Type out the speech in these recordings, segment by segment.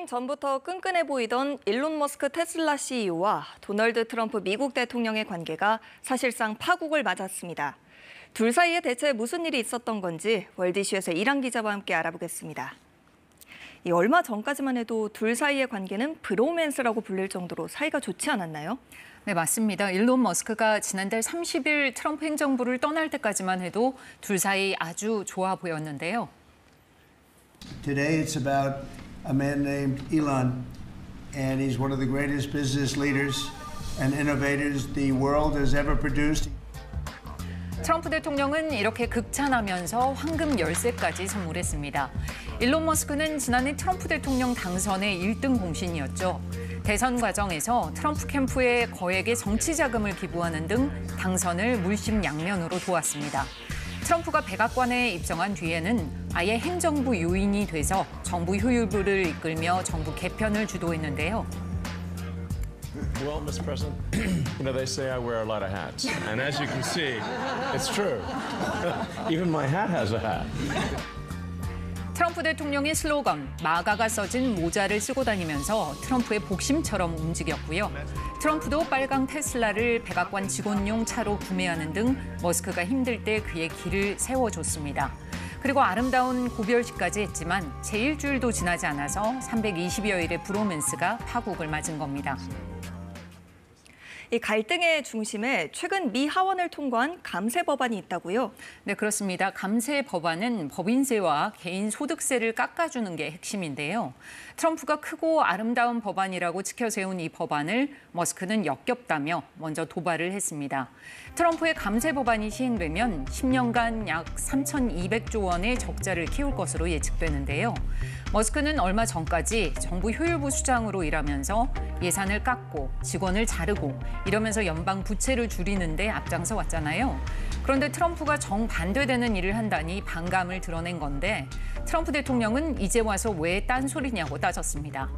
전부터 끈끈해 보이던 일론 머스크 테슬라 CEO와 도널드 트럼프 미국 대통령의 관계가 사실상 파국을 맞았습니다. 둘 사이에 대체 무슨 일이 있었던 건지 월드이슈에서 이랑 기자와 함께 알아보겠습니다. 얼마 전까지만 해도 둘 사이의 관계는 브로맨스라고 불릴 정도로 사이가 좋지 않았나요? 네, 맞습니다. 일론 머스크가 지난달 30일 트럼프 행정부를 떠날 때까지만 해도 둘 사이 아주 좋아 보였는데요. Today it's about a man named Elon, and he's one of the greatest business leaders and innovators the world has ever produced. 트럼프 대통령은 이렇게 극찬하면서 황금 열쇠까지 선물했습니다. 일론 머스크는 지난해 트럼프 대통령 당선의 1등 공신이었죠. 대선 과정에서 트럼프 캠프에 거액의 정치 자금을 기부하는 등 당선을 물심양면으로 도왔습니다. 트럼프가 백악관에 입성한 뒤에는 아예 행정부 요인이 돼서 정부 효율부를 이끌며 정부 개편을 주도했는데요. Well, Mr. President, they say I wear a lot of hats. And as you can see, it's true. Even my hat has a hat. 트럼프 대통령의 슬로건, 마가가 써진 모자를 쓰고 다니면서 트럼프의 복심처럼 움직였고요. 트럼프도 빨강 테슬라를 백악관 직원용 차로 구매하는 등 머스크가 힘들 때 그의 길을 세워줬습니다. 그리고 아름다운 고별식까지 했지만 채 일주일도 지나지 않아서 320여일의 브로맨스가 파국을 맞은 겁니다. 이 갈등의 중심에 최근 미 하원을 통과한 감세 법안이 있다고요? 네, 그렇습니다. 감세 법안은 법인세와 개인 소득세를 깎아주는 게 핵심인데요. 트럼프가 크고 아름다운 법안이라고 지켜세운 이 법안을 머스크는 역겹다며 먼저 도발을 했습니다. 트럼프의 감세 법안이 시행되면 10년간 약 3,200조 원의 적자를 키울 것으로 예측되는데요. 머스크는 얼마 전까지 정부 효율부 수장으로 일하면서 예산을 깎고 직원을 자르고 이러면서 연방 부채를 줄이는 데 앞장서 왔잖아요. 그런데 트럼프가 정반대되는 일을 한다니 반감을 드러낸 건데 트럼프 대통령은 이제 와서 왜 딴소리냐고 따졌습니다.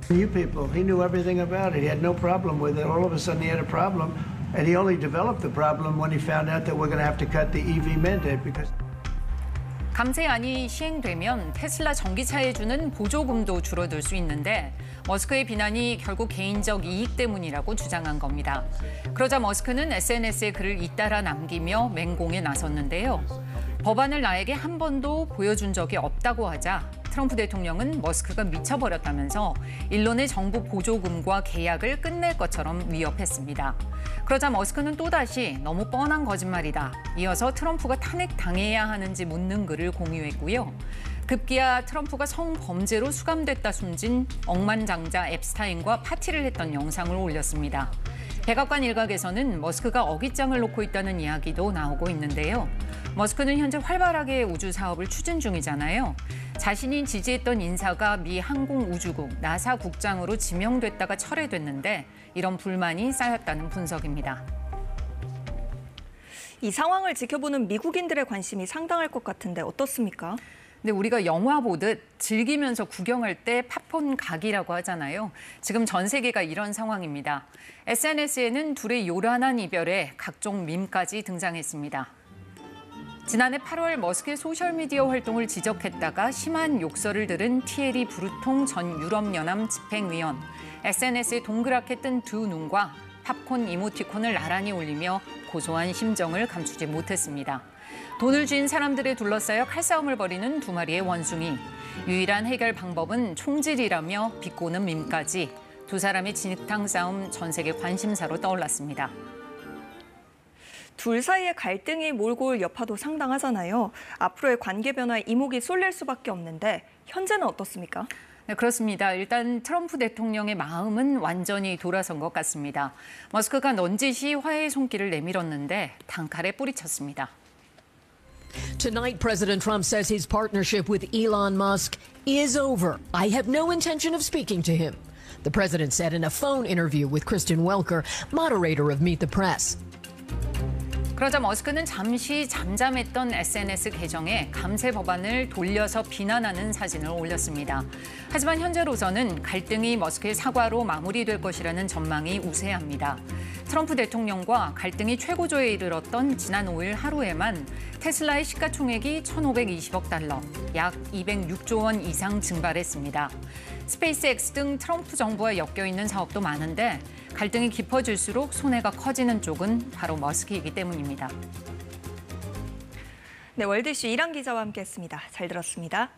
You people, he knew everything about it. He had no problem with it. All of a sudden he had a problem, and he only developed the problem when he found out that we're going to have to cut the EV mandate because. 감세안이 시행되면 테슬라 전기차에 주는 보조금도 줄어들 수 있는데 머스크의 비난이 결국 개인적 이익 때문이라고 주장한 겁니다. 그러자 머스크는 SNS에 글을 잇따라 남기며 맹공에 나섰는데요. 법안을 나에게 한 번도 보여준 적이 없다고 하자 트럼프 대통령은 머스크가 미쳐버렸다면서 일론의 정부 보조금과 계약을 끝낼 것처럼 위협했습니다. 그러자 머스크는 또다시 너무 뻔한 거짓말이다. 이어서 트럼프가 탄핵당해야 하는지 묻는 글을 공유했고요. 급기야 트럼프가 성범죄로 수감됐다 숨진 억만장자 앱스타인과 파티를 했던 영상을 올렸습니다. 백악관 일각에서는 머스크가 어깃장을 놓고 있다는 이야기도 나오고 있는데요. 머스크는 현재 활발하게 우주 사업을 추진 중이잖아요. 자신이 지지했던 인사가 미 항공우주국 나사 국장으로 지명됐다가 철회됐는데 이런 불만이 쌓였다는 분석입니다. 이 상황을 지켜보는 미국인들의 관심이 상당할 것 같은데 어떻습니까? 근데 우리가 영화 보듯 즐기면서 구경할 때 팝콘 각이라고 하잖아요. 지금 전 세계가 이런 상황입니다. SNS에는 둘의 요란한 이별에 각종 밈까지 등장했습니다. 지난해 8월 머스크의 소셜미디어 활동을 지적했다가 심한 욕설을 들은 티에리 브루통 전 유럽연합 집행위원. SNS에 동그랗게 뜬 두 눈과 팝콘 이모티콘을 나란히 올리며 고소한 심정을 감추지 못했습니다. 돈을 쥔 사람들에 둘러싸여 칼싸움을 벌이는 두 마리의 원숭이. 유일한 해결 방법은 총질이라며 비꼬는 밈까지 두 사람의 진흙탕 싸움 전 세계 관심사로 떠올랐습니다. 둘 사이의 갈등이 몰고 올 여파도 상당하잖아요. 앞으로의 관계 변화에 이목이 쏠릴 수밖에 없는데 현재는 어떻습니까? 네, 그렇습니다. 일단 트럼프 대통령의 마음은 완전히 돌아선 것 같습니다. 머스크가 넌지시 화해의 손길을 내밀었는데 단칼에 뿌리쳤습니다. Tonight, President Trump says his partnership with Elon Musk is over. I have no intention of speaking to him. The president said in a phone interview with Kristen Welker, moderator of Meet the Press. 그러자 머스크는 잠시 잠잠했던 SNS 계정에 감세 법안을 돌려서 비난하는 사진을 올렸습니다. 하지만 현재로서는 갈등이 머스크의 사과로 마무리될 것이라는 전망이 우세합니다. 트럼프 대통령과 갈등이 최고조에 이르렀던 지난 5일 하루에만 테슬라의 시가총액이 1,520억 달러, 약 206조 원 이상 증발했습니다. 스페이스X 등 트럼프 정부와 엮여 있는 사업도 많은데 갈등이 깊어질수록 손해가 커지는 쪽은 바로 머스크이기 때문입니다. 네, 월드이슈 이랑 기자와 함께했습니다. 잘 들었습니다.